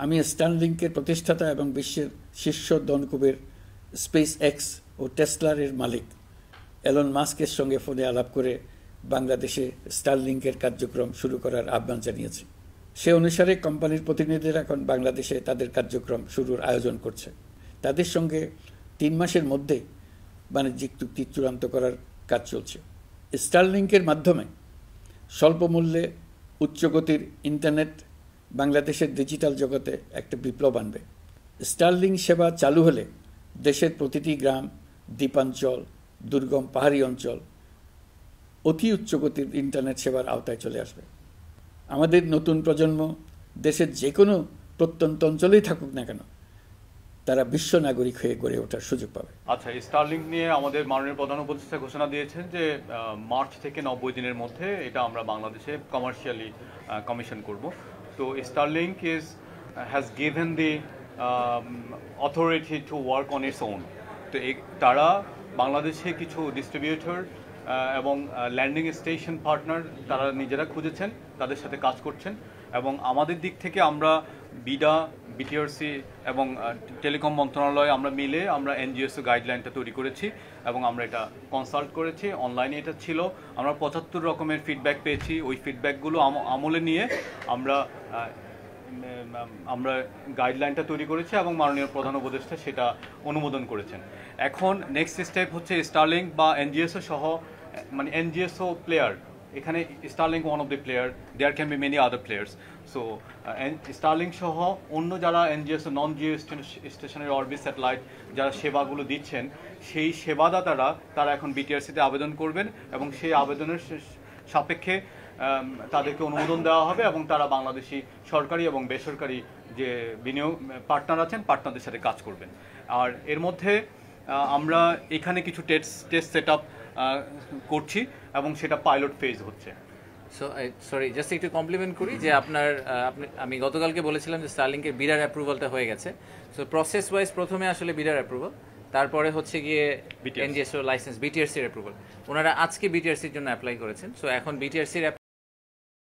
আমি স্টারলিংকের প্রতিষ্ঠাতা এবং বিশ্বের শীর্ষ ধনকুবের স্পেস এক্স ও টেসলার মালিক এলন মাস্কের সঙ্গে ফোনে আলাপ করে বাংলাদেশে স্টারলিংকের কার্যক্রম শুরু করার আহ্বান জানিয়েছি। সে অনুসারে কোম্পানির প্রতিনিধিরা এখন বাংলাদেশে তাদের কার্যক্রম শুরুর আয়োজন করছে। তাদের সঙ্গে 3 মাসের মধ্যে বাণিজ্যিক চুক্তি চূড়ান্ত করার কাজ চলছে। স্টারলিংকের মাধ্যমে স্বল্প মূল্যে উচ্চগতির ইন্টারনেট বাংলাদেশের ডিজিটাল জগতে একটা বিপ্লব আনবে। স্টারলিং সেবা চালু হলে দেশের প্রতিটি গ্রাম, দ্বীপাঞ্চল, দুর্গম পাহাড়ি অঞ্চল অতি উচ্চগতির ইন্টারনেট সেবার আওতায় চলে আসবে। আমাদের নতুন প্রজন্ম দেশের যে কোনো প্রত্যন্ত অঞ্চলেই থাকুক না কেন, তারা বিশ্ব নাগরিক হয়ে গড়ে ওঠার সুযোগ পাবে। আচ্ছা, স্টারলিংক নিয়ে আমাদের মাননীয় প্রধান উপদেষ্টা ঘোষণা দিয়েছেন যে মার্চ থেকে 90 দিনের মধ্যে এটা আমরা বাংলাদেশে কমার্শিয়ালি কমিশন করব। তো Starlink has given the authority to work on its own. তো তারা বাংলাদেশে কিছু ডিস্ট্রিবিউটর এবং ল্যান্ডিং স্টেশন পার্টনার তারা নিজেরা খুঁজেছেন, তাদের সাথে কাজ করছেন। এবং আমাদের দিক থেকে আমরা বিডা, বিটিআরসি এবং টেলিকম মন্ত্রণালয় আমরা মিলে আমরা এনজিএসও গাইডলাইনটা তৈরি করেছি এবং আমরা এটা কনসাল্ট করেছি। অনলাইনে এটা ছিল, আমরা 75 রকমের ফিডব্যাক পেয়েছি। ওই ফিডব্যাকগুলো আমলে নিয়ে আমরা গাইডলাইনটা তৈরি করেছি এবং মাননীয় প্রধান উপদেষ্টা সেটা অনুমোদন করেছেন। এখন নেক্সট স্টেপ হচ্ছে স্টারলিংক বা এনজিএসও সহ, মানে এনজিএসও প্লেয়ার, এখানে Starlink one of the player, there can be many other players. So Starlink সহ অন্য যারা এনজিএসও নন জিও স্টেশনের অরবিট স্যাটেলাইট যারা সেবাগুলো দিচ্ছেন, সেই সেবাদাতারা তারা এখন বিটিআরসিতে আবেদন করবেন এবং সেই আবেদনের সাপেক্ষে তাদেরকে অনুমোদন দেওয়া হবে এবং তারা বাংলাদেশি সরকারি এবং বেসরকারি যে বিনিয়োগ পার্টনার আছেন পার্টনারদের সাথে কাজ করবেন। আর এর মধ্যে আমরা এখানে কিছু টেস্ট সেট আপ করছি এবং সেটা পাইলট ফেজ হচ্ছে। সরি, জাস্ট একটু কমপ্লিমেন্ট করি যে আমি গতকালকে বলেছিলাম যে স্টারলিংকের বিডার অ্যাপ্রুভালটা হয়ে গেছে। সো প্রসেস ওয়াইজ প্রথমে আসলে বিডার অ্যাপ্রুভাল, তারপরে হচ্ছে গিয়ে এনজিএসও লাইসেন্স, বিটিআরসির অ্যাপ্রুভাল। ওনারা আজকে বিটিআরসির জন্য অ্যাপ্লাই করেছেন। সো এখন বিটিআরসির